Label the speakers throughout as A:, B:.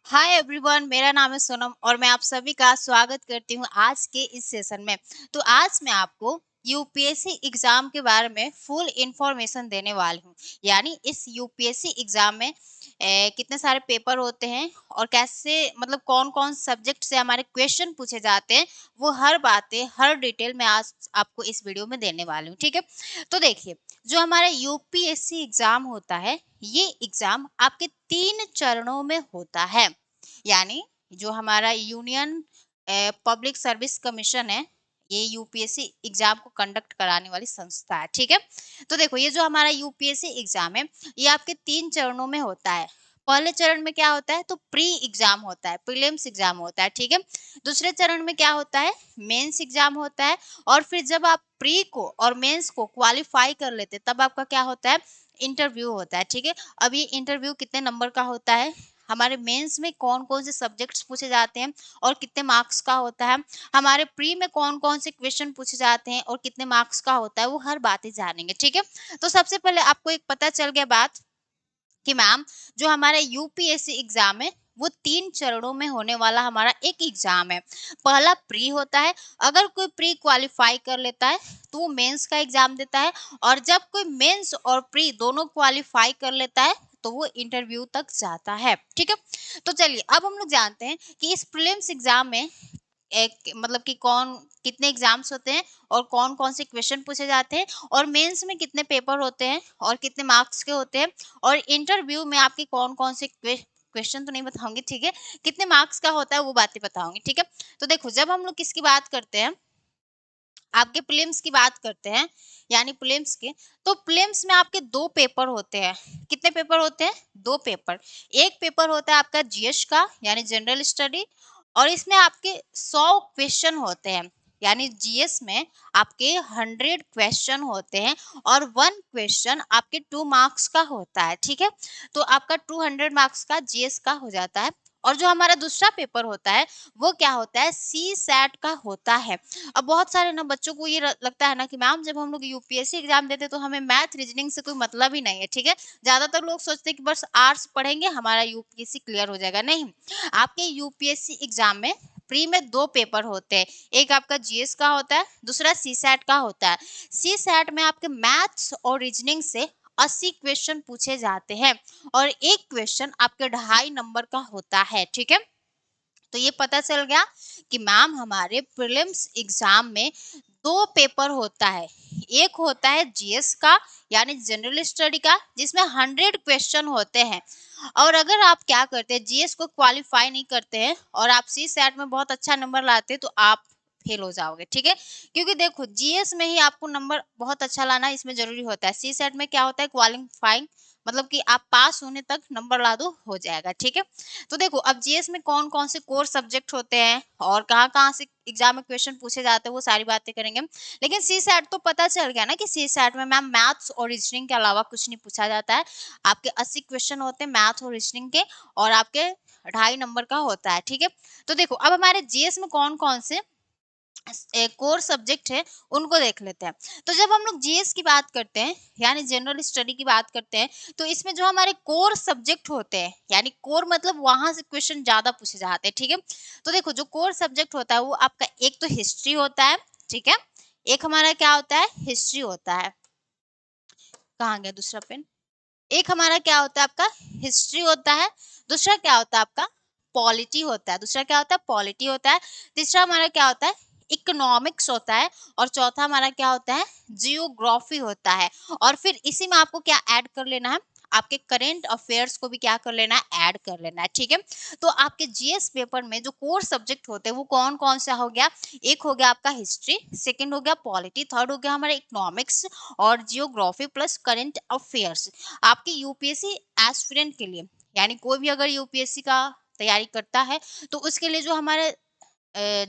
A: Hi everyone, मेरा नाम है सोनम और मैं आप सभी का स्वागत करती हूँ आज के इस सेशन में। तो आज मैं आपको यूपीएससी एग्जाम के बारे में फुल इंफॉर्मेशन देने वाली हूँ। यानी इस यूपीएससी एग्जाम में कितने सारे पेपर होते हैं और कैसे मतलब कौन कौन सब्जेक्ट से हमारे क्वेश्चन पूछे जाते हैं, वो हर बातें हर डिटेल में आज आपको इस वीडियो में देने वाली हूँ। ठीक है, तो देखिए, जो हमारा यूपीएससी एग्जाम होता है, ये एग्जाम आपके 3 चरणों में होता है। यानी जो हमारा यूनियन पब्लिक सर्विस कमीशन है, ये यूपीएससी एग्जाम को कंडक्ट कराने वाली संस्था है। ठीक है, तो देखो, ये जो हमारा यूपीएससी एग्जाम है, ये आपके 3 चरणों में होता है। पहले चरण में क्या होता है, तो प्री एग्जाम होता है, प्रीलिम्स एग्जाम होता है। ठीक है, दूसरे चरण में क्या होता है, मेंस एग्जाम होता है। और फिर जब आप प्री को और मेंस को क्वालिफाई कर लेते हैं, तब आपका क्या होता है, इंटरव्यू होता है। ठीक है, अब ये इंटरव्यू कितने नंबर का होता है, हमारे मेंस में कौन कौन से सब्जेक्ट्स पूछे जाते हैं और कितने मार्क्स का होता है, हमारे प्री में कौन कौन से क्वेश्चन पूछे जाते हैं और कितने मार्क्स का होता है, वो हर बातें जानेंगे। ठीक है, तो सबसे पहले आपको एक पता चल गया बात कि मैम, जो हमारा यूपीएससी एग्जाम है, वो 3 चरणों में होने वाला हमारा एक एग्जाम है। पहला प्री होता है। अगर कोई प्री क्वालिफाई कर लेता है तो वो मेंस का एग्जाम देता है, और जब कोई मेंस और प्री दोनों क्वालिफाई कर लेता है तो वो इंटरव्यू तक जाता है। ठीक है, तो चलिए अब हम लोग जानते हैं कि इस प्रीलिम्स एग्जाम में एक मतलब कि कौन कितने एग्जाम्स होते हैं और कौन कौन से क्वेश्चन पूछे जाते हैं, और मेंस में कितने पेपर होते हैं और कितने मार्क्स के होते हैं, और इंटरव्यू में आपके कौन कौन से क्वेश्चन तो नहीं बताऊंगी। ठीक है, कितने मार्क्स का होता है वो बातें बताऊंगी। ठीक है, तो देखो, जब हम लोग किसकी बात करते हैं, आपके प्रीलिम्स की बात करते हैं, यानी प्रीलिम्स के, तो प्रीलिम्स में आपके 2 पेपर होते हैं। कितने पेपर होते हैं, 2 पेपर। एक पेपर होता है आपका जीएस का, यानी जनरल स्टडी, और इसमें आपके 100 क्वेश्चन होते हैं। यानी जीएस में आपके 100 क्वेश्चन होते हैं और 1 क्वेश्चन आपके 2 मार्क्स का होता है। ठीक है, तो आपका 200 मार्क्स का जीएस का हो जाता है। और जो हमारा दूसरा पेपर होता है, वो क्या होता है, सी सैट का होता है। अब बहुत सारे ना बच्चों को ये लगता है ना कि मैम, जब हम लोग यूपीएससी एग्जाम देते हैं तो हमें मैथ रीजनिंग से कोई मतलब ही नहीं है। ठीक है, ज्यादातर लोग सोचते हैं कि बस आर्ट्स पढ़ेंगे हमारा यूपीएससी क्लियर हो जाएगा। नहीं, आपके यूपीएससी एग्जाम में प्री में 2 पेपर होते हैं। एक आपका जीएस का होता है, दूसरा सी सैट का होता है। सी सैट में आपके मैथ्स और रीजनिंग से 80 क्वेश्चन पूछे जाते हैं, और एक क्वेश्चन आपके 2.5 नंबर का होता है। ठीक है, तो ये पता चल गया कि मैम, हमारे प्रीलिम्स एग्जाम में 2 पेपर होता है। एक होता है जीएस का, यानी जनरल स्टडी का, जिसमें 100 क्वेश्चन होते हैं। और अगर आप क्या करते हैं, जीएस को क्वालिफाई नहीं करते हैं और आप सी सैट में बहुत अच्छा नंबर लाते हैं, तो आप फेल हो जाओगे। ठीक है, क्योंकि देखो, जीएस में ही आपको नंबर बहुत अच्छा लाना इसमें जरूरी होता है। सी सैट में क्या होता है, क्वालिफाइंग, मतलब कि आप पास होने तक नंबर ला दो, हो जाएगा। ठीक है, तो देखो, अब जीएस में कौन कौन से कोर सब्जेक्ट होते हैं और कहाँ कहाँ से एग्जाम में क्वेश्चन पूछे जाते हैं, वो सारी बातें करेंगे। लेकिन सी सैट तो पता चल गया ना कि सी सैट में मैम मैथ्स और रीजनिंग के अलावा कुछ नहीं पूछा जाता है। आपके 80 क्वेश्चन होते हैं मैथ और रीजनिंग के, और आपके 2.5 नंबर का होता है। ठीक है, तो देखो, अब हमारे जीएस में कौन कौन से कोर सब्जेक्ट है, उनको देख लेते हैं। तो जब हम लोग जीएस की बात करते हैं, यानी जनरल स्टडी की बात करते हैं, तो इसमें जो हमारे कोर सब्जेक्ट होते हैं, यानी कोर मतलब वहां से क्वेश्चन ज्यादा पूछे जाते हैं। ठीक है, तो देखो, जो कोर सब्जेक्ट होता है वो आपका एक तो हिस्ट्री होता है। ठीक है, एक हमारा क्या होता है, हिस्ट्री होता है। कहाँ गया दूसरा पेन, एक हमारा क्या होता है, आपका हिस्ट्री होता है। दूसरा क्या होता है, आपका पॉलिटी होता है। दूसरा क्या होता है, पॉलिटी होता है। तीसरा हमारा क्या होता है, इकोनॉमिक्स होता है। और चौथा हमारा क्या होता है, जियोग्राफी होता है। और फिर इसी में आपको क्या ऐड कर लेना है, आपके करेंट अफेयर्स को भी क्या कर लेना है, ऐड कर लेना है। ठीक है, तो आपके जीएस पेपर में जो कोर सब्जेक्ट होते हैं वो कौन कौन सा हो गया, एक हो गया आपका हिस्ट्री, सेकंड हो गया पॉलिटी, थर्ड हो गया हमारा इकोनॉमिक्स और जियोग्राफी प्लस करेंट अफेयर्स। आपके यूपीएससी एस्पिरेंट के लिए, यानी कोई भी अगर यूपीएससी का तैयारी करता है, तो उसके लिए जो हमारे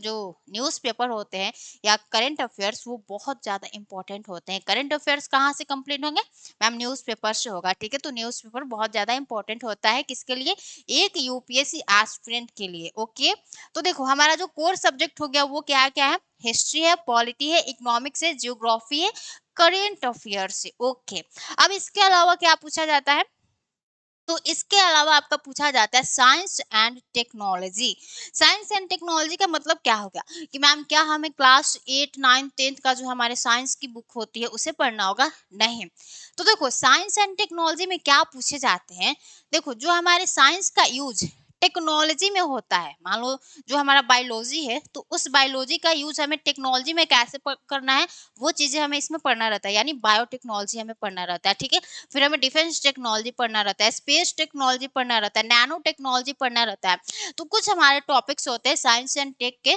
A: जो न्यूज़पेपर होते हैं या करंट अफेयर्स, वो बहुत ज़्यादा इंपॉर्टेंट होते हैं। करंट अफेयर्स कहाँ से कंप्लीट होंगे, मैम, न्यूज़पेपर से होगा। ठीक है, तो न्यूज़पेपर बहुत ज़्यादा इंपॉर्टेंट होता है किसके लिए, एक यूपीएससी एस्पिरेंट के लिए। ओके, तो देखो, हमारा जो कोर सब्जेक्ट हो गया वो क्या क्या है, हिस्ट्री है, पॉलिटी है, इकोनॉमिक्स है, जियोग्राफी है, करेंट अफेयर्स है। ओके, अब इसके अलावा क्या पूछा जाता है, तो इसके अलावा आपका पूछा जाता है science and technology. Science and technology का मतलब क्या हो गया कि मैम क्या हमें क्लास 8 9 10 का जो हमारे साइंस की बुक होती है उसे पढ़ना होगा? नहीं। तो देखो साइंस एंड टेक्नोलॉजी में क्या पूछे जाते हैं, देखो जो हमारे साइंस का यूज टेक्नोलॉजी में होता है, मान लो जो हमारा बायोलॉजी है तो उस बायोलॉजी का यूज हमें टेक्नोलॉजी में कैसे करना है, वो चीजें हमें इसमें पढ़ना रहता है, यानी बायोटेक्नोलॉजी हमें पढ़ना रहता है। ठीक है, फिर हमें डिफेंस टेक्नोलॉजी पढ़ना रहता है, स्पेस टेक्नोलॉजी पढ़ना रहता है, नैनो टेक्नोलॉजी पढ़ना रहता है। तो कुछ हमारे टॉपिक्स होते हैं साइंस एंड टेक के,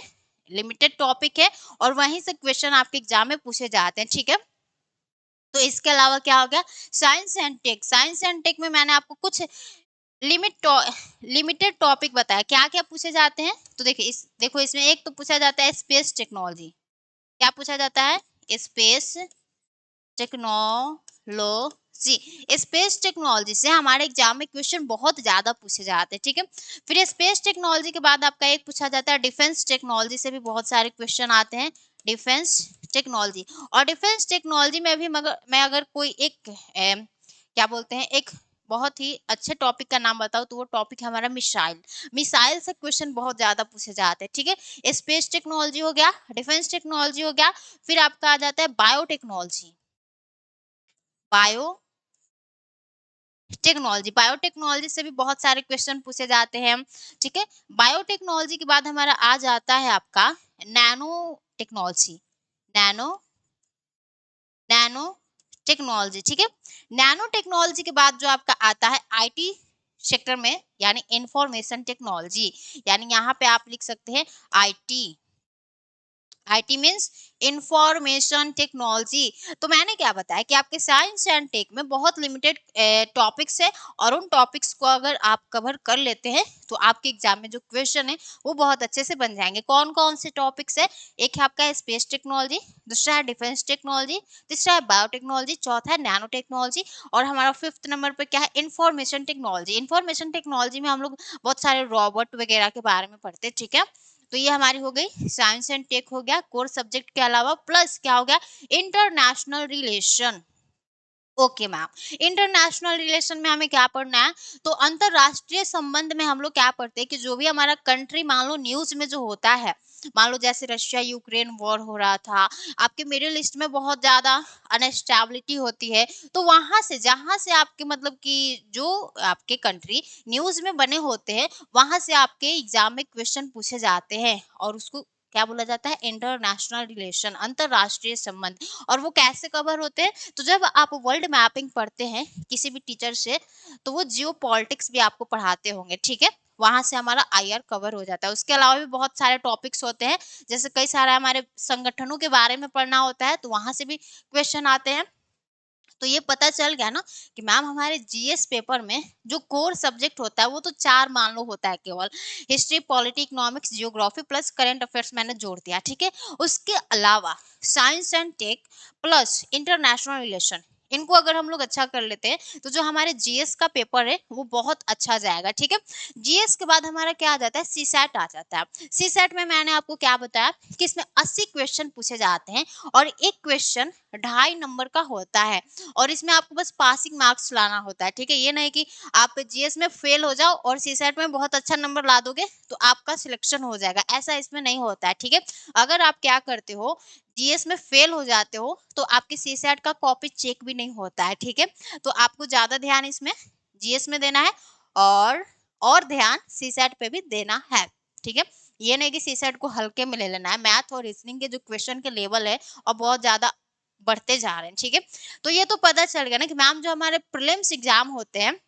A: लिमिटेड टॉपिक है और वहीं से क्वेश्चन आपके एग्जाम में पूछे जाते हैं। ठीक है, तो इसके अलावा क्या हो गया science and tech. Science and tech में मैंने आपको कुछ लिमिटेड टॉपिक बताया, क्या क्या पूछे जाते हैं। तो देखिए देखो इसमें एक तो पूछा जाता है स्पेस टेक्नोलॉजी। क्या पूछा जाता है? Space technology. स्पेस टेक्नोलॉजी से हमारे एग्जाम में क्वेश्चन बहुत ज्यादा पूछे जाते हैं। ठीक है, फिर स्पेस टेक्नोलॉजी के बाद आपका एक पूछा जाता है डिफेंस टेक्नोलॉजी से भी बहुत सारे क्वेश्चन आते हैं, डिफेंस टेक्नोलॉजी। और डिफेंस टेक्नोलॉजी में भी मगर मैं अगर कोई एक क्या बोलते हैं एक बहुत ही अच्छे टॉपिक का नाम बताओ तो वो टॉपिक हमारा मिसाइल। मिसाइल से क्वेश्चन बहुत ज्यादा पूछे जाते हैं। ठीक है, स्पेस टेक्नोलॉजी हो गया, डिफेंस टेक्नोलॉजी हो गया, फिर आपका आ जाता है बायोटेक्नोलॉजी। बायो टेक्नोलॉजी, बायोटेक्नोलॉजी से भी बहुत सारे क्वेश्चन पूछे जाते हैं। ठीक है, बायोटेक्नोलॉजी के बाद हमारा आ जाता है आपका nano technology. Nano nano technology. ठीक है, नैनो टेक्नोलॉजी के बाद जो आपका आता है आईटी सेक्टर में, यानी इंफॉर्मेशन टेक्नोलॉजी, यानी यहाँ पे आप लिख सकते हैं IT. IT means information technology. तो मैंने क्या बताया कि आपके साइंस एंड टेक में बहुत लिमिटेड टॉपिक्स है और उन टॉपिक्स को अगर आप कवर कर लेते हैं तो आपके एग्जाम में जो क्वेश्चन है वो बहुत अच्छे से बन जाएंगे। कौन कौन से टॉपिक्स है? एक है आपका स्पेस टेक्नोलॉजी, दूसरा है डिफेंस टेक्नोलॉजी, तीसरा है बायोटेक्नोलॉजी, चौथा है नैनो टेक्नोलॉजी और हमारा फिफ्थ नंबर पर क्या है? Information technology. इंफॉर्मेशन टेक्नोलॉजी में हम लोग बहुत सारे रोबोट वगैरह के बारे में पढ़ते हैं। ठीक है, तो ये हमारी हो गई साइंस एंड टेक हो गया कोर सब्जेक्ट के अलावा, प्लस क्या हो गया international relation. Okay ma'am, international relation में हमें क्या पढ़ना है? तो अंतरराष्ट्रीय संबंध में हम लोग क्या पढ़ते हैं कि जो भी हमारा कंट्री मान लो न्यूज में जो होता है, मान लो जैसे रशिया यूक्रेन वॉर हो रहा था, आपके मिडिल ईस्ट में बहुत ज्यादा अनस्टेबिलिटी होती है, तो वहां से जहां से आपके मतलब कि जो आपके कंट्री न्यूज में बने होते हैं वहां से आपके एग्जाम में क्वेश्चन पूछे जाते हैं और उसको क्या बोला जाता है? इंटरनेशनल रिलेशन, अंतरराष्ट्रीय संबंध। और वो कैसे कवर होते हैं? तो जब आप वर्ल्ड मैपिंग पढ़ते हैं किसी भी टीचर से तो वो जियो पॉलिटिक्स भी आपको पढ़ाते होंगे। ठीक है, वहां से हमारा आईआर कवर हो जाता है। उसके अलावा भी बहुत सारे टॉपिक्स होते हैं, जैसे कई सारे हमारे संगठनों के बारे में पढ़ना होता है तो वहां से भी क्वेश्चन आते हैं। तो ये पता चल गया ना कि मैम हमारे जीएस पेपर में जो कोर सब्जेक्ट होता है वो तो चार मान लो होता है केवल, history polity economics geography plus current affairs मैंने जोड़ दिया। ठीक है, उसके अलावा science and tech plus international relation, इनको अगर हम लोग अच्छा कर लेते हैं तो जो हमारे जीएस का पेपर है वो बहुत अच्छा जाएगा। ठीक है, जीएस के बाद हमारा क्या आ जाता है? सीसैट आ जाता है। सीसैट में मैंने आपको क्या बताया कि इसमें 80 क्वेश्चन पूछे जाते हैं और एक क्वेश्चन 2.5 नंबर का होता है और इसमें आपको बस पासिंग मार्क्स लाना होता है। ठीक है, ये नहीं कि आप जीएस में फेल हो जाओ और सीसैट में बहुत अच्छा नंबर ला दोगे तो आपका सिलेक्शन हो जाएगा, ऐसा इसमें नहीं होता है। ठीक है, अगर आप क्या करते हो जीएस में फेल हो जाते हो तो आपके सीसैट का कॉपी चेक भी नहीं होता है। ठीक है, तो आपको ज्यादा ध्यान इसमें जीएस में देना है और और ध्यान सीसैट पे भी देना है। ठीक है, ये नहीं कि सीसैट को हल्के में ले लेना है, मैथ और रीजनिंग के जो क्वेश्चन के लेवल है और बहुत ज्यादा बढ़ते जा रहे हैं। ठीक है, तो ये तो पता चल गया ना कि मैम जो हमारे प्रीलिम्स एग्जाम होते हैं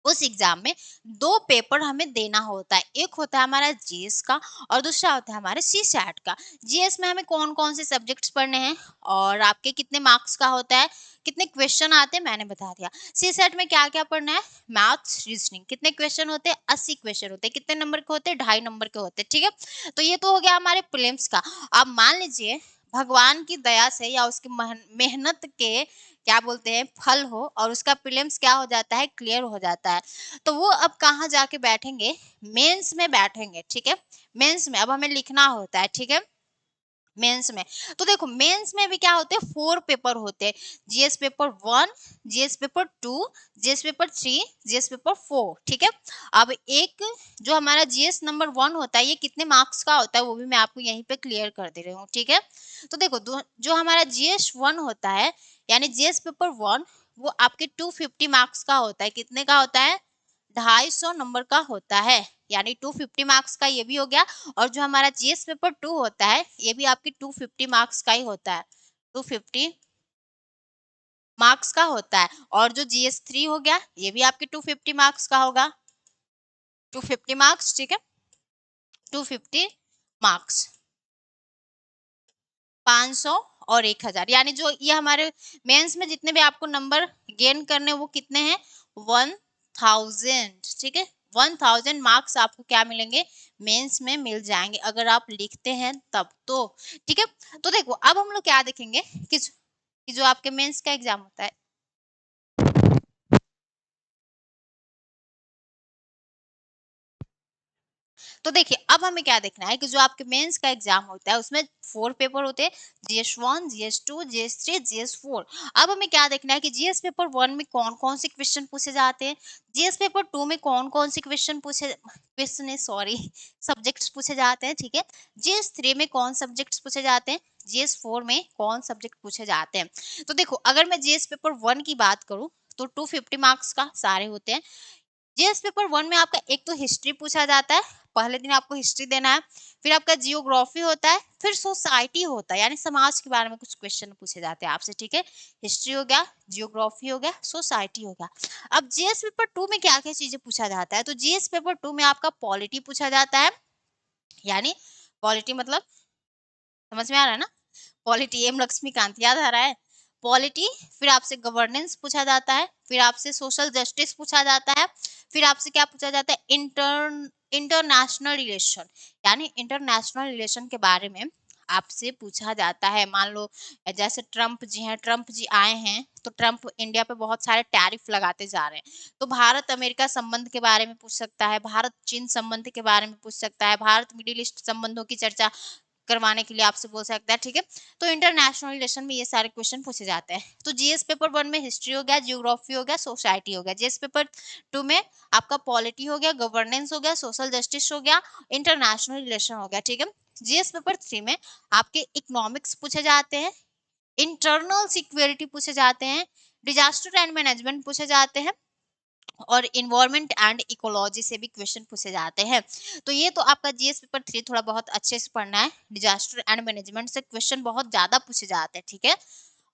A: उस एग्जाम में दो पेपर हमें देना होता है, एक होता है हमारा जीएस का और दूसरा होता है हमारे सीसैट का। जीएस में हमें कौन कौन से सब्जेक्ट्स पढ़ने हैं और आपके कितने मार्क्स का होता है, कितने क्वेश्चन आते हैं मैंने बता दिया। सीसैट में क्या क्या पढ़ना है? Maths reasoning. कितने क्वेश्चन होते हैं? 80 क्वेश्चन होते हैं। कितने नंबर के होते हैं? 2.5 नंबर के होते हैं। ठीक है, तो ये तो हो गया हमारे प्रीलिम्स का। अब मान लीजिए भगवान की दया से या उसकी मेहनत के क्या बोलते हैं फल हो और उसका प्रीलिम्स क्या हो जाता है? क्लियर हो जाता है, तो वो अब कहाँ जाके बैठेंगे? मेंस में बैठेंगे। ठीक है, मेंस में अब हमें लिखना होता है। ठीक है, मेंस में। तो देखो मेंस में भी क्या होते हैं, 4 पेपर होते हैं, GS paper 1, GS paper 2, GS paper 3, GS paper 4, ठीक है। अब एक जो हमारा जीएस नंबर 1 होता है ये कितने मार्क्स का होता है वो भी मैं आपको यहीं पे क्लियर कर दे रही हूँ, ठीक है। तो देखो जो हमारा जीएस 1 होता है यानी जीएस पेपर 1 वो आपके 250 मार्क्स का होता है। कितने का होता है, 250 नंबर का होता है, यानी 250 मार्क्स का ये भी हो गया। और जो हमारा जीएस पेपर 2 होता है ये भी आपकी 250 मार्क्स का ही होता है, 250 मार्क्स का होता है। और जो जीएस 3 हो गया ये भी आपके 250 मार्क्स का होगा, 250 मार्क्स, ठीक है, 250 मार्क्स, 500 और 1000, यानी जो ये हमारे मेंस में जितने भी आपको नंबर गेन करने वो कितने हैं, 1000, ठीक है। 1000 मार्क्स आपको क्या मिलेंगे, मेंस में मिल जाएंगे अगर आप लिखते हैं तब तो, ठीक है। तो देखो अब हम लोग क्या देखेंगे कि जो आपके मेंस का एग्जाम होता है, तो देखिए अब हमें क्या देखना है कि जो आपके मेंस का एग्जाम होता है उसमें 4 पेपर होते हैं, जीएस 1, जीएस 2, जीएस 3, जीएस 4। अब हमें क्या देखना है कि जीएस पेपर 1 में कौन कौन से क्वेश्चन पूछे जाते हैं, जीएस पेपर 2 में कौन कौन से क्वेश्चन सॉरी सब्जेक्ट्स पूछे जाते हैं, ठीक है। जीएस 3 में कौन सब्जेक्ट्स पूछे जाते हैं, जीएस 4 में कौन सब्जेक्ट पूछे जाते हैं। तो देखो अगर मैं जीएस पेपर 1 की बात करूं तो 250 मार्क्स का सारे होते हैं। जीएस पेपर 1 में आपका एक तो हिस्ट्री पूछा जाता है, पहले दिन आपको हिस्ट्री देना है, फिर आपका जियोग्राफी होता है, फिर सोसाइटी होता है यानी समाज के बारे में कुछ क्वेश्चन पूछे जाते हैं आपसे, ठीक है। हिस्ट्री हो गया, जियोग्राफी हो गया, सोसाइटी हो गया। अब जीएस पेपर 2 में क्या क्या चीजें पूछा जाता है, तो जीएस पेपर 2 में आपका पॉलिटी पूछा जाता है, यानी पॉलिटी मतलब समझ में आ रहा है ना, पॉलिटी, एम लक्ष्मीकांत याद आ रहा है, पॉलिटी। फिर आपसे गवर्नेंस पूछा जाता है, फिर आपसे सोशल जस्टिस पूछा जाता है, फिर आपसे क्या पूछा जाता है, इंटरनेशनल रिलेशन, यानी इंटरनेशनल रिलेशन के बारे में आपसे पूछा जाता है। मान लो जैसे ट्रम्प जी हैं, ट्रम्प जी आए हैं तो ट्रम्प इंडिया पे बहुत सारे टैरिफ लगाते जा रहे हैं, तो भारत अमेरिका संबंध के बारे में पूछ सकता है, भारत चीन संबंध के बारे में पूछ सकता है, भारत मिडिल ईस्ट संबंधों की चर्चा करवाने के लिए आपसे बोल सकता है, ठीक है। तो इंटरनेशनल रिलेशन में ये सारे क्वेश्चन पूछे जाते हैं। तो जीएस पेपर 1 में हिस्ट्री हो गया, जियोग्राफी हो गया, सोसाइटी हो गया। जीएस पेपर 2 में आपका पॉलिटी हो गया, गवर्नेंस हो गया, सोशल जस्टिस हो गया, इंटरनेशनल रिलेशन हो गया, ठीक है। जीएस पेपर 3 में आपके इकोनॉमिक्स पूछे जाते हैं, इंटरनल सिक्योरिटी पूछे जाते हैं, डिजास्टर एंड मैनेजमेंट पूछे जाते हैं, और इन्वायरमेंट एंड इकोलॉजी से भी क्वेश्चन पूछे जाते हैं। तो ये तो आपका जीएस पेपर 3 थोड़ा बहुत अच्छे से पढ़ना है, डिजास्टर एंड मैनेजमेंट से क्वेश्चन बहुत ज्यादा पूछे जाते हैं, ठीक है।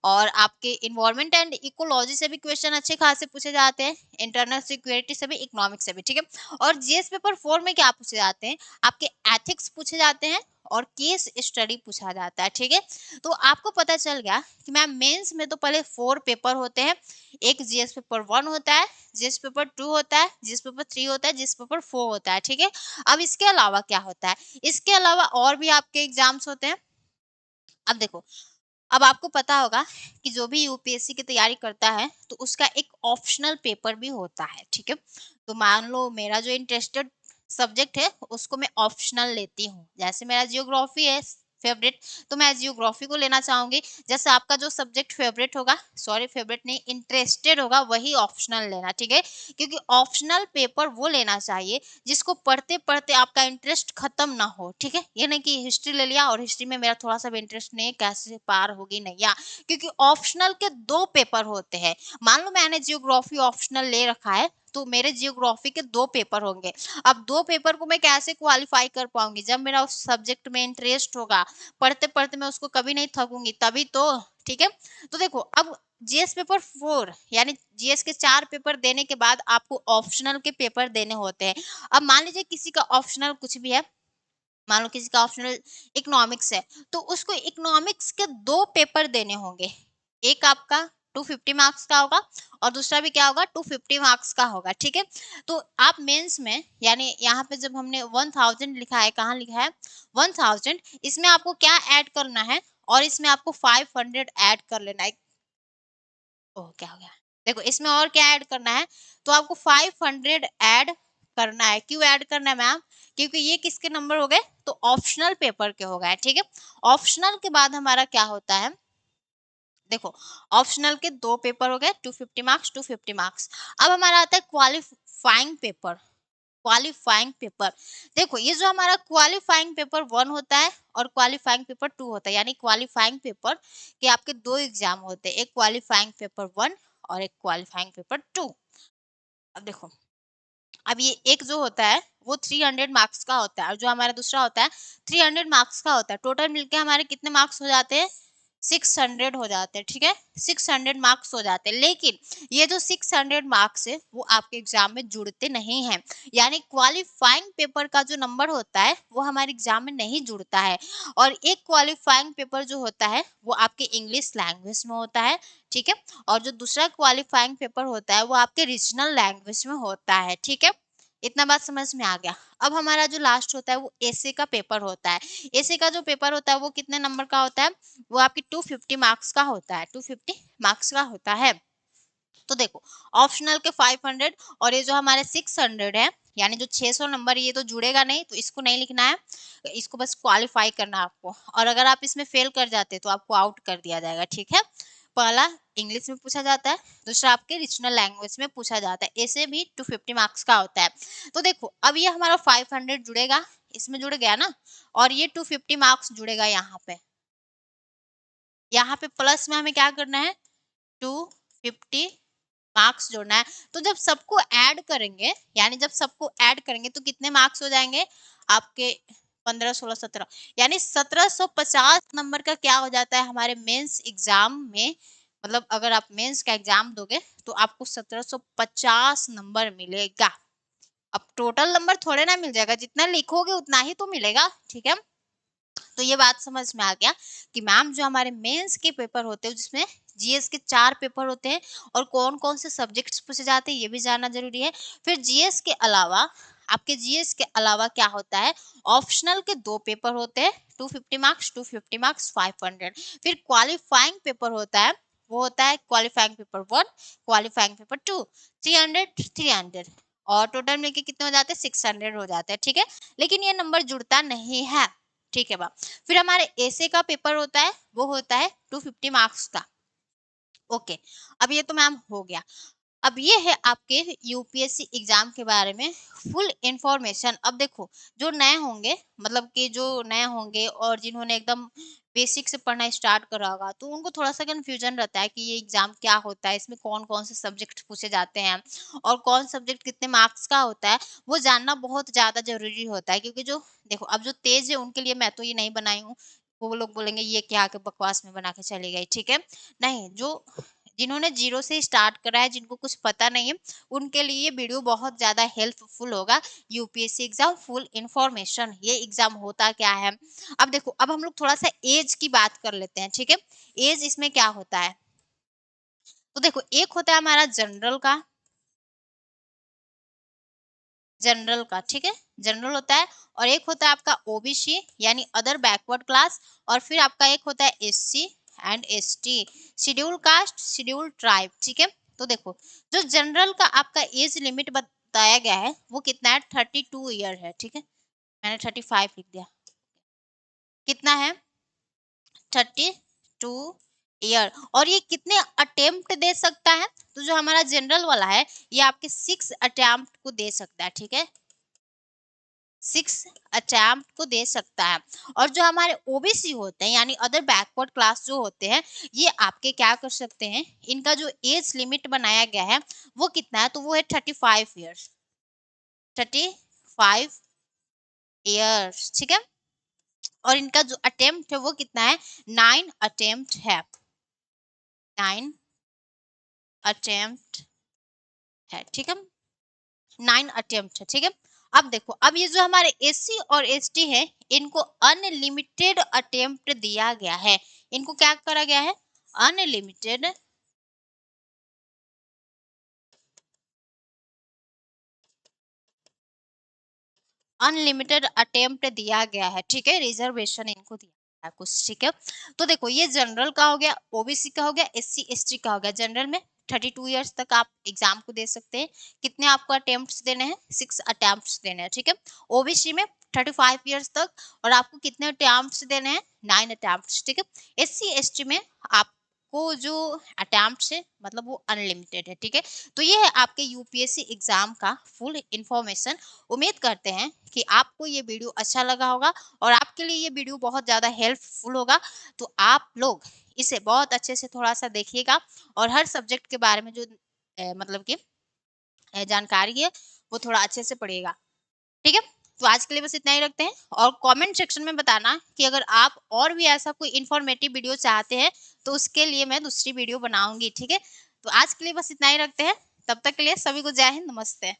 A: और आपके इन्वायरमेंट एंड इकोलॉजी से भी क्वेश्चन अच्छे खासे पूछे जाते हैं, इंटरनल सिक्योरिटी से भी, इकोनॉमिक्स से भी, ठीक है। और जीएस पेपर 4 में क्या पूछे जाते हैं, आपके एथिक्स पूछे जाते हैं और केस स्टडी पूछा जाता है, ठीक है। तो आपको पता चल गया कि मैम मेंस में तो पहले 4 पेपर होते हैं, एक जीएस पेपर 1 होता है, जीएस पेपर 2 होता है, जीएस पेपर 3 होता है, जीएस पेपर 4 होता है, ठीक है। अब इसके अलावा क्या होता है, इसके अलावा और भी आपके एग्जाम्स होते हैं। अब देखो अब आपको पता होगा कि जो भी यूपीएससी की तैयारी करता है तो उसका एक ऑप्शनल पेपर भी होता है, ठीक है। तो मान लो मेरा जो इंटरेस्टेड सब्जेक्ट है उसको मैं ऑप्शनल लेती हूँ, जैसे मेरा जियोग्राफी है फेवरेट तो मैं जियोग्राफी को लेना चाहूंगी। जैसे आपका जो सब्जेक्ट फेवरेट होगा, सॉरी फेवरेट नहीं, इंटरेस्टेड होगा वही ऑप्शनल लेना, ठीक है। क्योंकि ऑप्शनल पेपर वो लेना चाहिए जिसको पढ़ते पढ़ते आपका इंटरेस्ट खत्म ना हो, ठीक है। ये नहीं कि हिस्ट्री ले लिया और हिस्ट्री में मेरा थोड़ा सा भी इंटरेस्ट नहीं है, कैसे पार होगी नैया, क्योंकि ऑप्शनल के 2 पेपर होते हैं। मान लो मैंने जियोग्राफी ऑप्शनल ले रखा है तो मेरे जियोग्राफी के 2 पेपर होंगे। अब 2 पेपर को मैं कैसे क्वालिफाई कर पाऊंगी, जब मेरा उस सब्जेक्ट में इंटरेस्ट होगा, पढ़ते पढ़ते मैं उसको कभी नहीं थकूंगी तभी तो, ठीक है। तो देखो अब जीएस पेपर 4 यानी जीएस के 4 पेपर देने के बाद आपको ऑप्शनल के पेपर देने होते हैं। अब मान लीजिए किसी का ऑप्शनल कुछ भी है, मान लो किसी का ऑप्शनल इकोनॉमिक्स है तो उसको इकोनॉमिक्स के 2 पेपर देने होंगे, एक आपका 250 मार्क्स का होगा और दूसरा भी क्या होगा 250 मार्क्स का होगा, ठीक है। तो आप मेंस में यानी यहाँ पे जब हमने 1000 लिखा है, कहाँ लिखा है 1000, इसमें आपको क्या ऐड करना है और इसमें आपको 500 ऐड कर लेना है। ओह क्या हो गया, देखो इसमें और क्या ऐड करना है, तो आपको 500 ऐड करना है। क्यों ऐड करना है मैम? क्योंकि ये किसके नंबर हो गए? तो ऑप्शनल पेपर के हो गए, ठीक है। ऑप्शनल के बाद हमारा क्या होता है, देखो ऑप्शनल के 2 पेपर हो गए, 250 मार्क्स 250 मार्क्स। अब हमारा आता है क्वालिफाइंग पेपर। क्वालिफाइंग पेपर, देखो ये जो हमारा क्वालिफाइंग पेपर 1 होता है और क्वालिफाइंग पेपर 2 होता है, यानी क्वालिफाइंग पेपर के आपके 2 एग्जाम होते हैं, एक क्वालिफाइंग पेपर 1 और एक क्वालिफाइंग पेपर 2। अब देखो, अब ये एक जो होता है वो 300 मार्क्स का होता है और जो हमारा दूसरा होता है 300 मार्क्स का होता है। टोटल मिलके हमारे कितने मार्क्स हो जाते हैं? 600 हो जाते हैं, ठीक है। 600 मार्क्स हो जाते हैं, लेकिन ये जो 600 मार्क्स है वो आपके एग्जाम में जुड़ते नहीं हैं। यानी क्वालिफाइंग पेपर का जो नंबर होता है वो हमारे एग्जाम में नहीं जुड़ता है। और एक क्वालिफाइंग पेपर जो होता है वो आपके इंग्लिश लैंग्वेज में होता है, ठीक है। और जो दूसरा क्वालिफाइंग पेपर होता है वो आपके रीजनल लैंग्वेज में होता है, ठीक है। इतना बात समझ में आ गया। अब हमारा जो लास्ट होता है वो एसे का पेपर होता है। एसे का जो पेपर होता है वो कितने नंबर का होता है? वो आपकी 250 मार्क्स का होता है, 250 मार्क्स का होता है। तो देखो ऑप्शनल के 500 और ये जो हमारे 600 है, यानी जो 600 नंबर ये तो जुड़ेगा नहीं, तो इसको नहीं लिखना है, इसको बस क्वालिफाई करना है आपको। और अगर आप इसमें फेल कर जाते तो आपको आउट कर दिया जाएगा, ठीक है। पहला इंग्लिश में पूछा जाता है, दूसरा आपके रीजनल लैंग्वेज में पूछा जाता है। ऐसे भी 250 मार्क्स का होता है। तो देखो अब ये हमारा 500 जुड़ेगा, इसमें जुड़ गया ना, और ये 250 मार्क्स जुड़ेगा यहाँ पे। यहाँ पे प्लस में हमें क्या करना है? 250 मार्क्स जोड़ना है। तो जब सबको ऐड करेंगे, यानी जब सबको ऐड करेंगे तो कितने मार्क्स हो जाएंगे आपके? 15 16 17, यानी 1750 नंबर का क्या हो जाता है हमारे मेंस एग्जाम में। मतलब अगर आप मेंस का एग्जाम दोगे तो आपको 1750 नंबर मिलेगा। अब टोटल नंबर थोड़े ना मिल जाएगा, जितना लिखोगे उतना ही तो मिलेगा, ठीक है। तो ये बात समझ में आ गया कि मैम जो हमारे मेंस के पेपर होते हैं जिसमें जीएस के 4 पेपर होते हैं और कौन कौन से सब्जेक्ट्स पूछे जाते हैं ये भी जानना जरूरी है। फिर जीएस के अलावा, आपके जीएस के अलावा क्या होता है? ऑप्शनल के 2 पेपर होते हैं, 250 मार्क्स 250 मार्क्स 500। फिर क्वालिफाइंग पेपर होता है, वो होता है क्वालिफाइंग पेपर 1, क्वालिफाइंग पेपर 2, 300 300, और टोटल मिलके कितने हो जाते हैं? 600 हो जाते हैं, ठीक है। लेकिन ये नंबर जुड़ता नहीं है, ठीक है बा। फिर हमारे ऐसे का पेपर होता है, वो होता है 250 मार्क्स का। ओके, अब ये तो मैम हो गया। अब ये है आपके यूपीएससी एग्जाम के बारे में फुल इंफॉर्मेशन। अब देखो जो नए होंगे, मतलब कि जो नए होंगे और जिन्होंने एकदम बेसिक से पढ़ना स्टार्ट करा होगा तो उनको थोड़ा सा कंफ्यूजन रहता है कि ये एग्जाम क्या होता है, इसमें कौन कौन से सब्जेक्ट पूछे जाते हैं और कौन सब्जेक्ट कितने मार्क्स का होता है। वो जानना बहुत ज्यादा जरूरी होता है, क्योंकि जो देखो अब जो तेज है उनके लिए मैं तो ये नहीं बनाई हूँ। वो लोग बोलेंगे ये क्या के बकवास में बना के चली गई, ठीक है। नहीं, जो जिन्होंने जीरो से स्टार्ट करा है, जिनको कुछ पता नहीं है, उनके लिए ये वीडियो बहुत ज्यादा हेल्पफुल होगा। यूपीएससी एग्जाम फुल इंफॉर्मेशन, ये एग्जाम होता क्या है। अब देखो अब हम लोग थोड़ा सा एज की बात कर लेते हैं, ठीक है। एज इसमें क्या होता है? तो देखो एक होता है हमारा जनरल का, ठीक है, जनरल होता है। और एक होता है आपका ओबीसी यानी अदर बैकवर्ड क्लास। और फिर आपका एक होता है SC and ST, schedule caste schedule tribe, ठीक है। तो देखो जो जनरल का आपका एज लिमिट बताया गया है वो कितना है? 32 ईयर है, ठीक है। मैंने 35 लिख दिया, कितना है? 32 ईयर। और ये कितने अटेम्प्ट दे सकता है? तो जो हमारा जनरल वाला है ये आपके 6 अटेम्प्ट को दे सकता है, ठीक है। 6 अटेम्प्ट को दे सकता है। और जो हमारे ओबीसी होते हैं यानी अदर बैकवर्ड क्लास जो होते हैं, ये आपके क्या कर सकते हैं, इनका जो एज लिमिट बनाया गया है वो कितना है? तो वो है 35 ईयर्स, 35 ईयर्स, ठीक है। और इनका जो अटेम्प्ट है वो कितना है? 9 अटेम्प्ट है, 9 अटेम्प्ट है, ठीक है। 9 अटेम्प्ट है, ठीक है। अब देखो अब ये जो हमारे एससी और एसटी है इनको अनलिमिटेड अटेम्प्ट दिया गया है। इनको क्या करा गया है? अनलिमिटेड अनलिमिटेड अटेम्प्ट दिया गया है, ठीक है। रिजर्वेशन इनको दिया है कुछ, ठीक है। तो देखो ये जनरल का हो गया, ओबीसी का हो गया, एससी एसटी का हो गया। जनरल में 32 ईयर्स तक आप एग्जाम को दे सकते हैं। कितने आपको अटेम्प्ट्स देने हैं? 6 अटेम्प्ट्स देने हैं, ठीक है। ओबीसी में 35 ईयर्स तक और आपको कितने अटेम्प्ट्स देने हैं? 9 अटेम्प्ट्स, ठीक है। एससी एसटी में आपको जो अटेम्प्ट्स है मतलब वो अनलिमिटेड है, ठीक है। तो ये है आपके यूपीएससी एग्जाम का फुल इंफॉर्मेशन। उम्मीद करते हैं कि आपको ये वीडियो अच्छा लगा होगा और आपके लिए ये वीडियो बहुत ज़्यादा हेल्पफुल होगा। तो आप लोग इसे बहुत अच्छे से थोड़ा सा देखिएगा और हर सब्जेक्ट के बारे में जो मतलब कि जानकारी है वो थोड़ा अच्छे से पढ़िएगा, ठीक है। तो आज के लिए बस इतना ही रखते हैं और कमेंट सेक्शन में बताना कि अगर आप और भी ऐसा कोई इन्फॉर्मेटिव वीडियो चाहते हैं तो उसके लिए मैं दूसरी वीडियो बनाऊंगी, ठीक है। तो आज के लिए बस इतना ही रखते हैं, तब तक के लिए सभी को जय हिंद, नमस्ते।